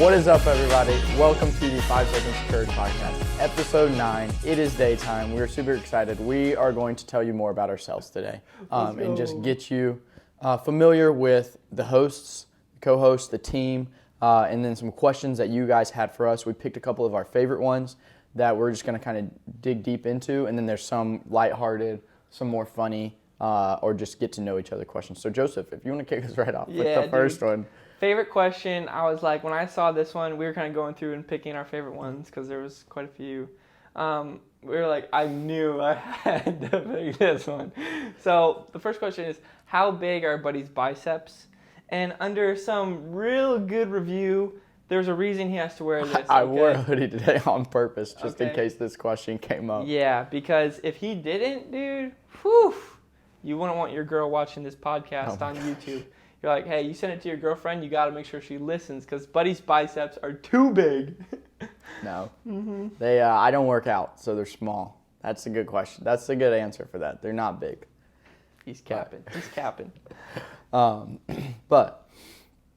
What is up, everybody? Welcome to the 5 Seconds of Courage podcast, episode 9. It is daytime. We're super excited. We are going to tell you more about ourselves today and just get you familiar with the hosts, the co-hosts, the team, and then some questions that you guys had for us. We picked a couple of our favorite ones that we're just going to kind of dig deep into, and then there's some lighthearted, some more funny, or just get to know each other questions. So, Joseph, if you want to kick us right off with the first one. Favorite question, I was like, when I saw this one, we were kind of going through and picking our favorite ones because there was quite a few. We were like, I knew I had to pick this one. So the first question is, how big are Buddy's biceps? And under some real good review, there's a reason he has to wear this. I wore a hoodie today on purpose just in case this question came up. Yeah, because if he didn't, dude, whew, you wouldn't want your girl watching this podcast on YouTube. You're like, hey, you send it to your girlfriend, you got to make sure she listens because Buddy's biceps are too big. No. They. I don't work out, so they're small. That's a good question. That's a good answer for that. They're not big. He's capping. He's capping. But.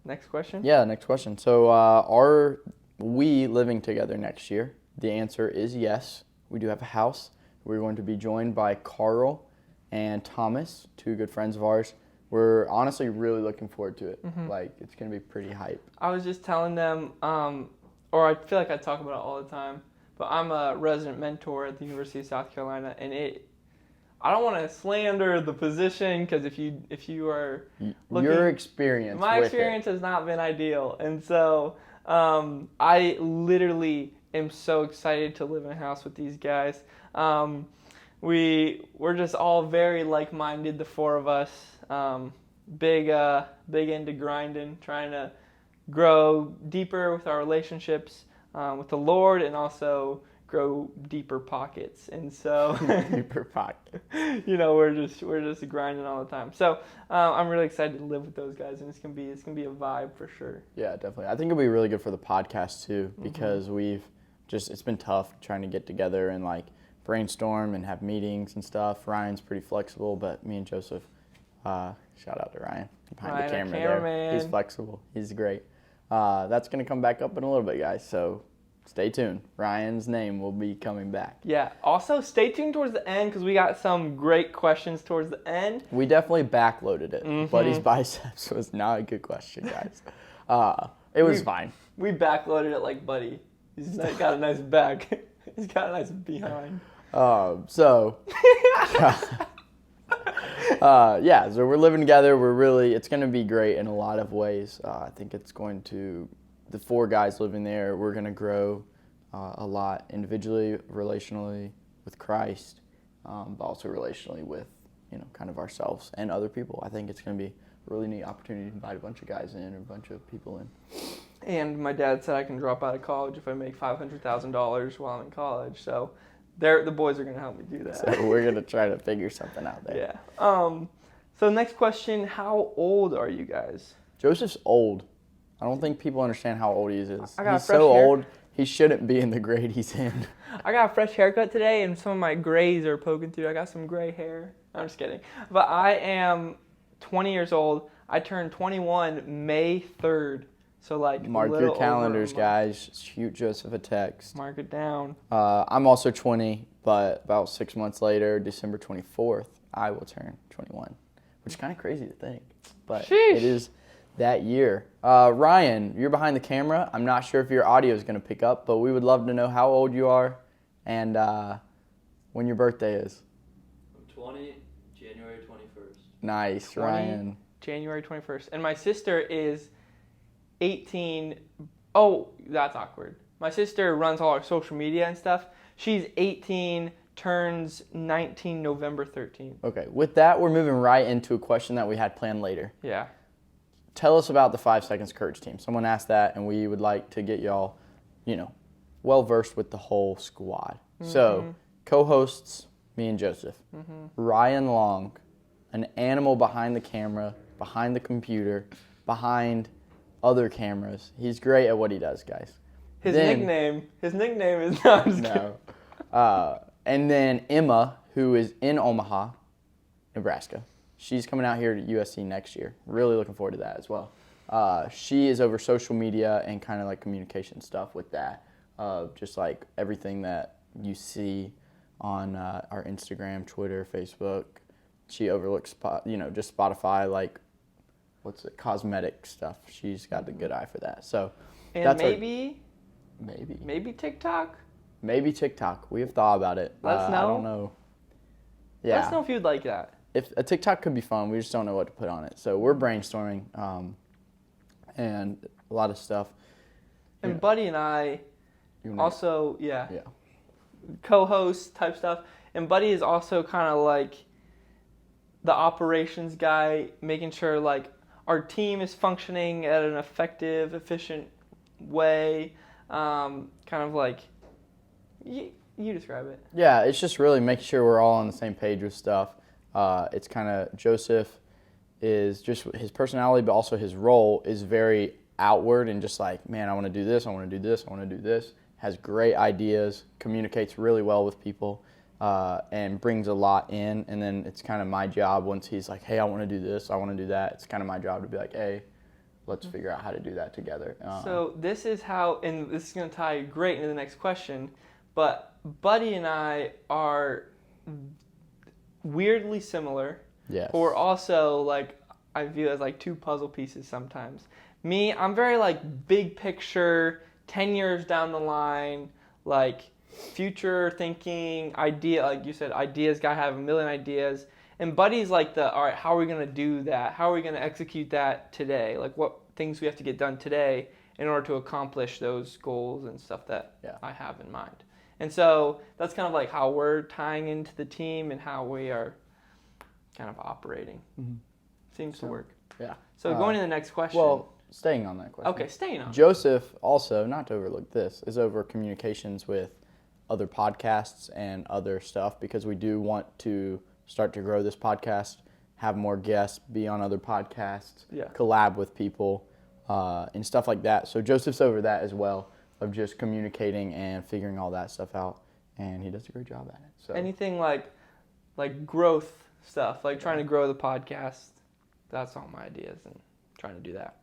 Next question? Yeah, next question. So are we living together next year? The answer is yes. We do have a house. We're going to be joined by Carl and Thomas, two good friends of ours. We're honestly really looking forward to it. Like, it's going to be pretty hype. I was just telling them, or I feel like I talk about it all the time, but I'm a resident mentor at the University of South Carolina, and I don't want to slander the position because if you are looking, your experience, my experience has not been ideal, and so I literally am so excited to live in a house with these guys. We're just all very like-minded, the four of us. Big into grinding, trying to grow deeper with our relationships with the Lord, and also grow deeper pockets. And so, deeper pocket. we're just grinding all the time. So I'm really excited to live with those guys, and it's gonna be a vibe for sure. Yeah, definitely. I think it'll be really good for the podcast too, because it's been tough trying to get together and like brainstorm and have meetings and stuff. Ryan's pretty flexible, but me and Joseph, shout out to Ryan behind the camera there. He's flexible. He's great. That's going to come back up in a little bit, guys, so stay tuned. Ryan's name will be coming back. Yeah. Also, stay tuned towards the end because we got some great questions towards the end. We definitely backloaded it. Buddy's biceps was not a good question, guys. It was fine. We backloaded it like Buddy. He's got a nice back. He's got a nice behind. So we're living together. It's going to be great in a lot of ways. I think the four guys living there, we're going to grow a lot individually, relationally with Christ, but also relationally with, kind of ourselves and other people. I think it's going to be a really neat opportunity to invite a bunch of guys in or a bunch of people in. And my dad said I can drop out of college if I make $500,000 while I'm in college. So the boys are going to help me do that. So we're going to try to figure something out there. Yeah. So next question, how old are you guys? Joseph's old. I don't think people understand how old he is. He's so old, he shouldn't be in the grade he's in. I got a fresh haircut today, and some of my grays are poking through. I got some gray hair. I'm just kidding. But I am 20 years old. I turned 21 May 3rd. So mark your calendars, guys. Shoot Joseph a text. Mark it down. I'm also 20, but about 6 months later, December 24th, I will turn 21, which is kind of crazy to think, but It is that year. Ryan, you're behind the camera. I'm not sure if your audio is going to pick up, but we would love to know how old you are and when your birthday is. I'm 20, January 21st. Nice, 20, Ryan. January 21st. And my sister is 18. Oh, that's awkward. My sister runs all our social media and stuff. She's 18, turns 19 November 13th. Okay, with that, we're moving right into a question that we had planned later. Yeah. Tell us about the 5 Seconds Courage team. Someone asked that, and we would like to get y'all, well-versed with the whole squad. So, co-hosts, me and Joseph. Ryan Long, an animal behind the camera, behind the computer, behind other cameras. He's great at what he does, guys. His nickname is not No. And then Emma, who is in Omaha, Nebraska. She's coming out here to USC next year. Really looking forward to that as well. She is over social media and kind of like communication stuff with that. Just like everything that you see on our Instagram, Twitter, Facebook. She overlooks, just Spotify, like, cosmetic stuff. She's got a good eye for that. So And that's maybe TikTok. maybe TikTok. We have thought about it. Let us know. I don't know. Yeah. Let us know if you'd like that. If a TikTok could be fun, we just don't know what to put on it. So we're brainstorming, and a lot of stuff. And Yeah. Buddy and I You wanna- also, yeah. co-host type stuff. And Buddy is also kind of like the operations guy, making sure like our team is functioning at an effective, efficient way. Kind of like, you describe it. Yeah, it's just really making sure we're all on the same page with stuff. It's kind of Joseph is just his personality, but also his role is very outward and just like, man, I want to do this, I want to do this, I want to do this. Has great ideas, communicates really well with people, and brings a lot in. And then it's kind of my job once he's like, hey, I want to do this, I want to do that. It's kind of my job to be like, hey, let's figure out how to do that together. So this is how, and this is going to tie great into the next question, but Buddy and I are weirdly similar. Yes. But we're also like, I view as like two puzzle pieces sometimes. Me, I'm very like big picture, 10 years down the line, like future thinking, idea, like you said, ideas, guy have a million ideas. And Buddy's like all right, how are we going to do that? How are we going to execute that today? Like what things we have to get done today in order to accomplish those goals and stuff that I have in mind. And so that's kind of like how we're tying into the team and how we are kind of operating. Mm-hmm. Seems to work. Yeah. So going to the next question. Well, staying on that question. Okay, staying on. Joseph also, not to overlook this, is over communications with other podcasts and other stuff because we do want to start to grow this podcast, have more guests, be on other podcasts, collab with people, and stuff like that. So Joseph's over that as well, of just communicating and figuring all that stuff out, and he does a great job at it. So anything like growth stuff, like trying to grow the podcast, that's all my ideas and trying to do that.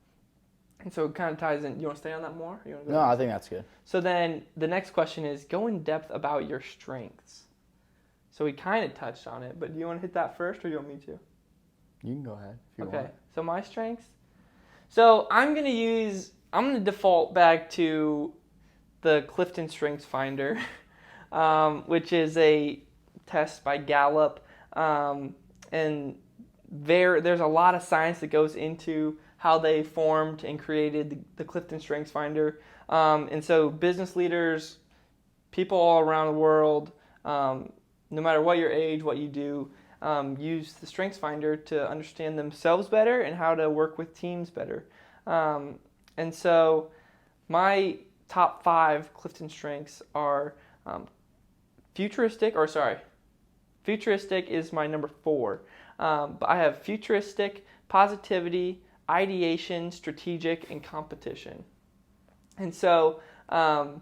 And so it kind of ties in. You want to stay on that more? You want to go I think that's good. So then the next question is go in depth about your strengths. So we kind of touched on it, but do you want to hit that first or do you want me to? You can go ahead if you want. Okay, so my strengths. So I'm going to default back to the Clifton Strengths Finder, which is a test by Gallup. And there's a lot of science that goes into how they formed and created the Clifton Strengths Finder. And so business leaders, people all around the world, no matter what your age, what you do, use the Strengths Finder to understand themselves better and how to work with teams better. And so my top 5 Clifton Strengths are futuristic is my number 4. But I have futuristic, positivity, ideation, strategic, and competition. And so, those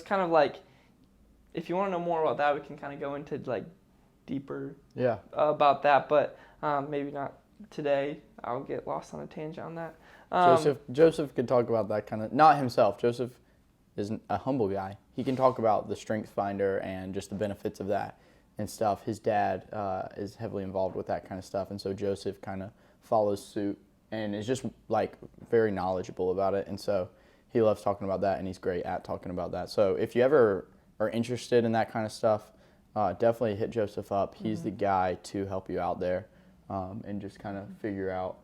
kind of like, if you want to know more about that, we can kind of go into like deeper about that, but maybe not today. I'll get lost on a tangent on that. Joseph could talk about that kind of, not himself. Joseph is a humble guy. He can talk about the Strengths Finder and just the benefits of that and stuff. His dad is heavily involved with that kind of stuff, and so Joseph kind of follows suit and is just like very knowledgeable about it, and so he loves talking about that, and he's great at talking about that. So if you ever are interested in that kind of stuff, definitely hit Joseph up. He's the guy to help you out there, and just kind of figure out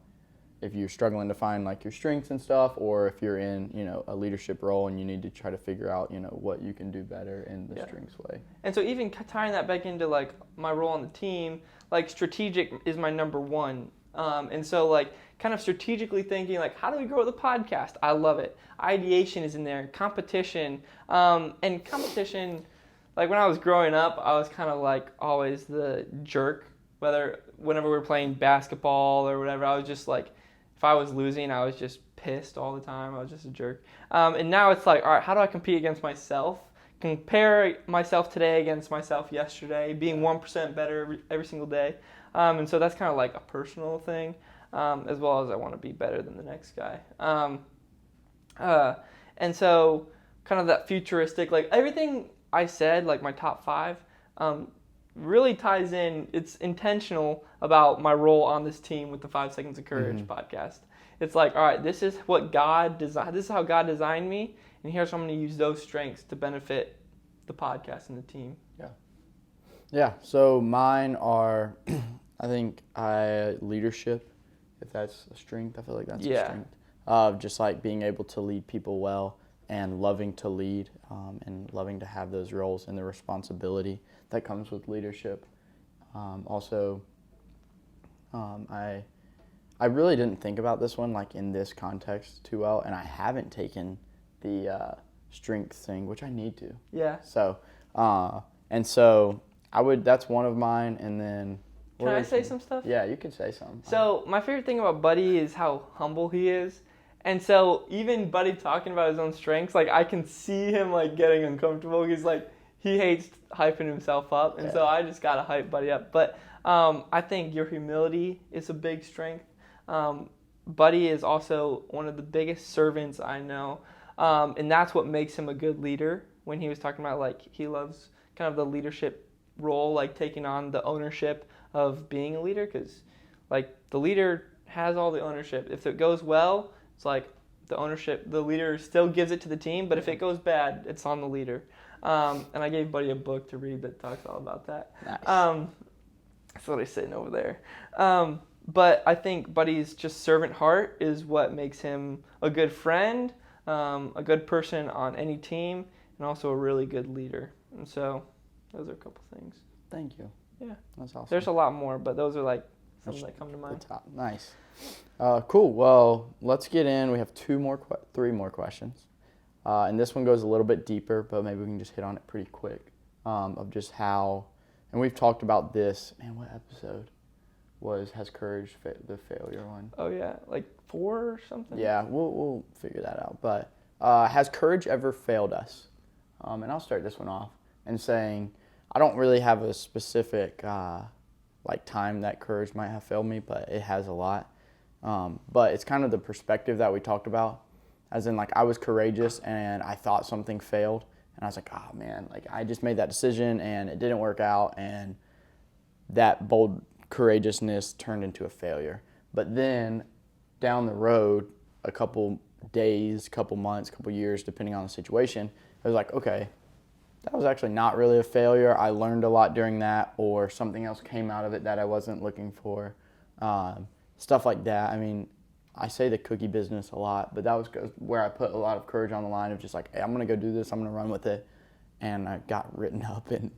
if you're struggling to find like your strengths and stuff, or if you're in, a leadership role and you need to try to figure out, what you can do better in the strengths way. And so even tying that back into like my role on the team, like strategic is my number 1. And so like kind of strategically thinking like, how do we grow the podcast? I love it. Ideation is in there, competition, and competition, like when I was growing up, I was kind of like always the jerk, whenever we were playing basketball or whatever, I was just like, if I was losing, I was just pissed all the time. I was just a jerk. And now it's like, all right, how do I compete against myself? Compare myself today against myself yesterday, being 1% better every single day. And so that's kind of like a personal thing. as well as I want to be better than the next guy. And so kind of that futuristic, like everything I said, like my top 5, really ties in. It's intentional about my role on this team with the 5 Seconds of Courage podcast. It's like, all right, this is what God designed. This is how God designed me, and here's how I'm going to use those strengths to benefit the podcast and the team. Yeah, so mine are, I think, leadership, if that's a strength. I feel like that's a strength. Of just like being able to lead people well and loving to lead and loving to have those roles and the responsibility that comes with leadership. Also, I really didn't think about this one like in this context too well, and I haven't taken the strength thing, which I need to. Yeah. So, that's one of mine, and then... Can I say some stuff? Yeah, you can say some. So my favorite thing about Buddy is how humble he is. And so even Buddy talking about his own strengths, like I can see him like getting uncomfortable. He's like, he hates hyping himself up. And so I just got to hype Buddy up. But I think your humility is a big strength. Buddy is also one of the biggest servants I know. And that's what makes him a good leader. When he was talking about like he loves kind of the leadership role, like taking on the ownership of being a leader, because like the leader has all the ownership. If it goes well, it's like the leader still gives it to the team, but if it goes bad, it's on the leader. And I gave Buddy a book to read that talks all about that. Nice. That's what he's sitting over there. But I think Buddy's just servant heart is what makes him a good friend, a good person on any team, and also a really good leader. And so those are a couple things. Thank you. Yeah. That's awesome. There's a lot more, but those are like some that come to The mind. top. Nice. Cool. Well, let's get in. We have three more questions. And this one goes a little bit deeper, but maybe we can just hit on it pretty quick. Of just how, and we've talked about this. Man, what episode has courage the failure one? Oh yeah, like 4 or something. Yeah, we'll figure that out. But has courage ever failed us? And I'll start this one off and saying I don't really have a specific time that courage might have failed me, but it has a lot. But it's kind of the perspective that we talked about, as in like I was courageous and I thought something failed, and I was like, oh man, like I just made that decision and it didn't work out, and that bold courageousness turned into a failure. But then down the road, a couple days, couple months, couple years, depending on the situation, I was like, okay, that was actually not really a failure. I learned a lot during that, or something else came out of it that I wasn't looking for. Stuff like that. I mean, I say the cookie business a lot, but that was where I put a lot of courage on the line of just like, hey, I'm going to go do this. I'm going to run with it. And I got written up and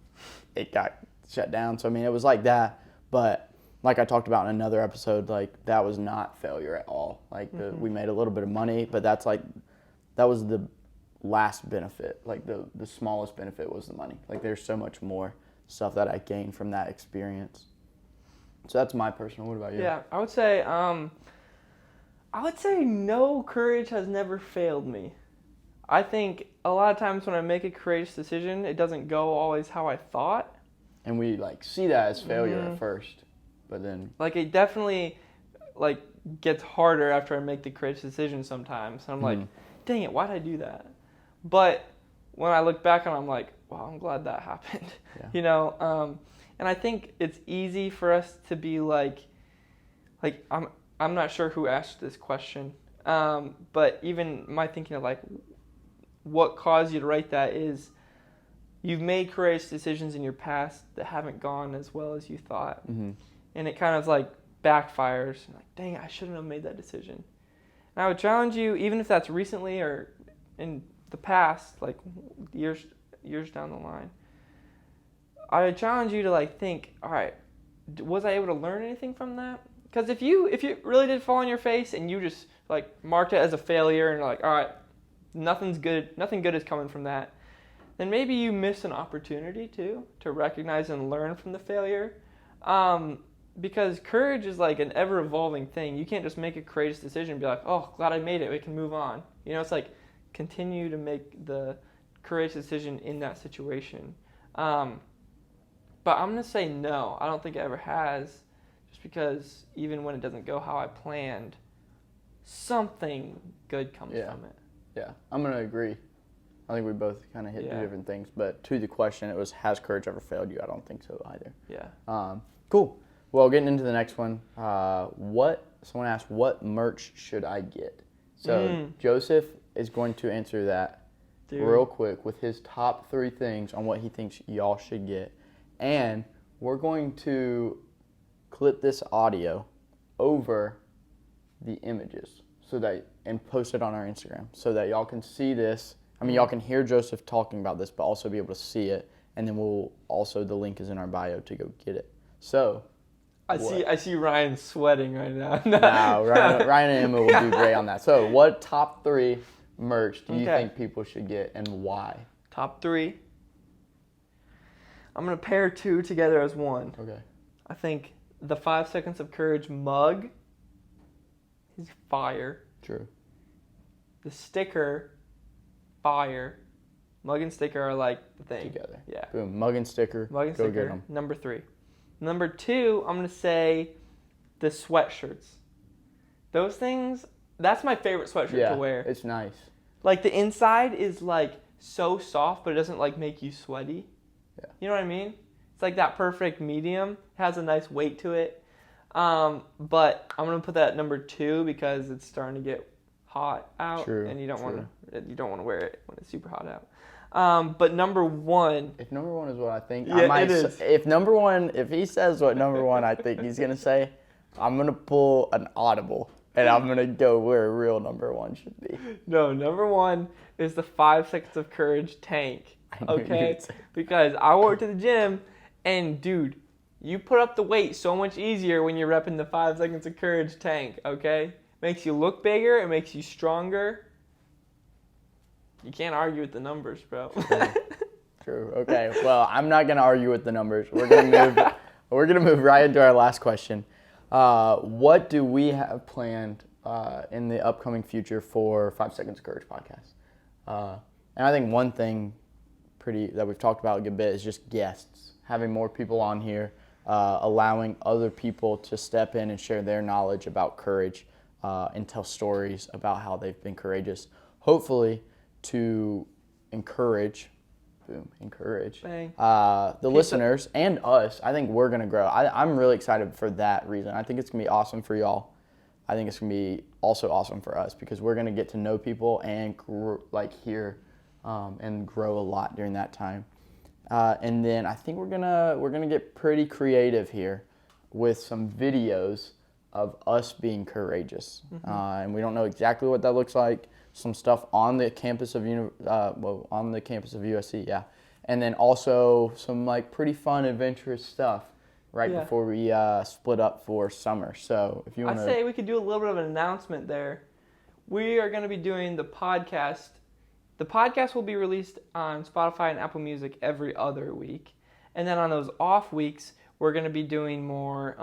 it got shut down. So, I mean, it was like that. But like I talked about in another episode, like that was not failure at all. Like we made a little bit of money, but that was the last benefit. Like the smallest benefit was the money. Like there's so much more stuff that I gained from that experience. So that's my personal. What about you? Yeah, I would say no, courage has never failed me. I think a lot of times when I make a courageous decision, it doesn't go always how I thought. And we like see that as failure at first, but then like it definitely like gets harder after I make the courageous decision sometimes. And I'm like, dang it, why did I do that? But when I look back on it, I'm like, wow, I'm glad that happened. Yeah. You know, and I think it's easy for us to be like I'm not sure who asked this question, but even my thinking of like what caused you to write that is you've made courageous decisions in your past that haven't gone as well as you thought. Mm-hmm. And it kind of like backfires. Like, dang, I shouldn't have made that decision. And I would challenge you, even if that's recently or in the past, like years down the line, I would challenge you to like think, all right, was I able to learn anything from that? Because if you really did fall on your face and you just like marked it as a failure and like, all right, nothing good is coming from that, then maybe you miss an opportunity too to recognize and learn from the failure. Because courage is like an ever-evolving thing. You can't just make a courageous decision and be like, oh, glad I made it, we can move on. You know, it's like continue to make the courageous decision in that situation. But I'm going to say no, I don't think it ever has, just because even when it doesn't go how I planned, something good comes Yeah. from it. Yeah, I'm gonna agree. I think we both kind of hit two Yeah. different things, but to the question, it was, has courage ever failed you? I don't think so either. Yeah. Cool. Well, getting into the next one, someone asked, what merch should I get? So Joseph is going to answer that Dude. real quick with his top 3 things on what he thinks y'all should get. And we're going to clip this audio over the images and post it on our Instagram so that y'all can see this. I mean, y'all can hear Joseph talking about this, but also be able to see it. And then the link is in our bio to go get it. So, I see Ryan sweating right now. now Ryan and Emma will do great on that. So, what top 3 merch do you Okay. think people should get and why? Top 3. I'm gonna pair 2 together as one. Okay. I think the 5 Seconds of Courage mug is fire. True. The sticker, fire. Mug and sticker are like the thing. Together. Yeah. Boom. Mug and sticker. Mug and Go sticker. get them. Number 3. Number 2, I'm gonna say the sweatshirts. Those things. That's my favorite sweatshirt Yeah, to wear. it's nice. Like the inside is like so soft, but it doesn't like make you sweaty. Yeah. You know what I mean? It's like that perfect medium. It has a nice weight to it. But I'm gonna put that at number 2 because it's starting to get hot out, True, and you don't true. want to wear it when it's super hot out. But number 1, If number 1 is what I think, Yeah, I might. it is. If he says what number 1 I think he's gonna say, I'm gonna pull an audible and I'm gonna go where a real number 1 should be. no, number 1 is the 5 Seconds of Courage tank. I knew you Okay, would say- because I work to the gym, and dude, you put up the weight so much easier when you're repping the 5 Seconds of Courage tank. Okay, makes you look bigger, it makes you stronger. You can't argue with the numbers, bro. True. Okay. Well, I'm not gonna argue with the numbers. We're gonna move. We're gonna move right into our last question. What do we have planned in the upcoming future for 5 Seconds of Courage podcast? And I think one thing that we've talked about a good bit is just guests, having more people on here, allowing other people to step in and share their knowledge about courage and tell stories about how they've been courageous. Hopefully, to encourage Bang. the listeners and us. I think we're going to grow. I'm really excited for that reason. I think it's going to be awesome for y'all. I think it's going to be also awesome for us because we're going to get to know people and hear and grow a lot during that time. And then I think we're gonna get pretty creative here with some videos of us being courageous. And we don't know exactly what that looks like. Some stuff on the campus of USC, yeah. And then also some like pretty fun, adventurous stuff right Yeah. before we split up for summer. So if you want I say we could do a little bit of an announcement there. We are going to be doing the podcast. The podcast will be released on Spotify and Apple Music every other week. And then on those off weeks, we're going to be doing more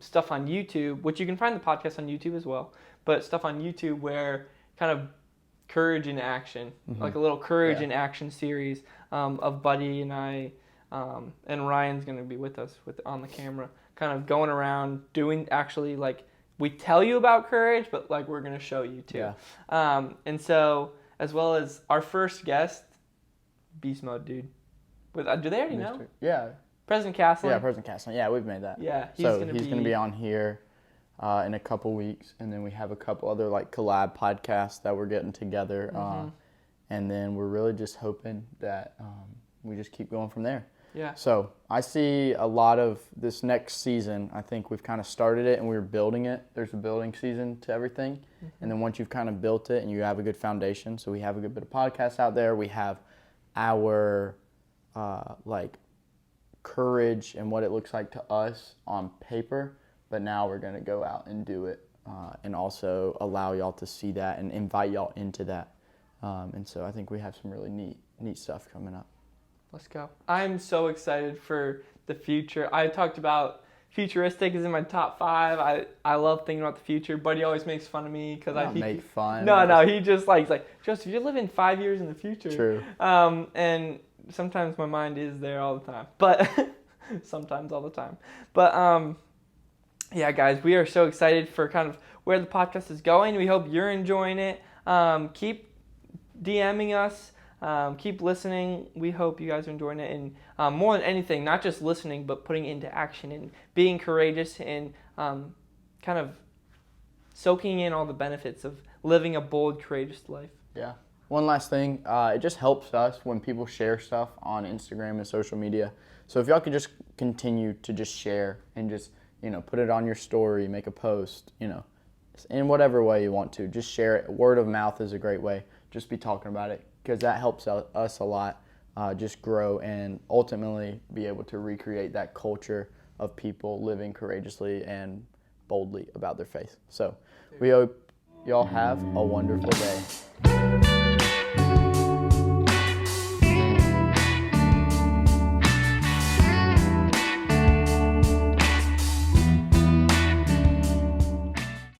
stuff on YouTube, which you can find the podcast on YouTube as well. But stuff on YouTube where kind of courage in action, like a little courage in action series of Buddy and I, and Ryan's going to be with us on the camera, kind of going around doing actually like we tell you about courage, but like we're going to show you too. Yeah. And so as well as our first guest, Beast Mode Dude. Do they already know? Yeah. President Castling? Yeah, President Castling. Yeah, we've made that. Yeah, He's gonna be on here in a couple weeks, and then we have a couple other like collab podcasts that we're getting together, and then we're really just hoping that we just keep going from there. Yeah. So I see a lot of this next season. I think we've kind of started it and we're building it. There's a building season to everything, and then once you've kind of built it and you have a good foundation, so we have a good bit of podcasts out there. We have our like courage and what it looks like to us on paper, but now we're going to go out and do it and also allow y'all to see that and invite y'all into that. And so I think we have some really neat stuff coming up. Let's go. I'm so excited for the future. I talked about futuristic is in my top 5. I love thinking about the future. Buddy always makes fun of me because Make fun. No, he just he's like, Joseph, you're living 5 years in the future. True. And sometimes my mind is there all the time, but sometimes all the time. But yeah, guys, we are so excited for kind of where the podcast is going. We hope you're enjoying it. Keep DMing us. Keep listening. We hope you guys are enjoying it. And more than anything, not just listening, but putting it into action and being courageous and kind of soaking in all the benefits of living a bold, courageous life. Yeah. One last thing, it just helps us when people share stuff on Instagram and social media. So if y'all could just continue to just share and just, put it on your story, make a post, in whatever way you want to. Just share it. Word of mouth is a great way. Just be talking about it because that helps us a lot just grow and ultimately be able to recreate that culture of people living courageously and boldly about their faith. So we hope y'all have a wonderful day.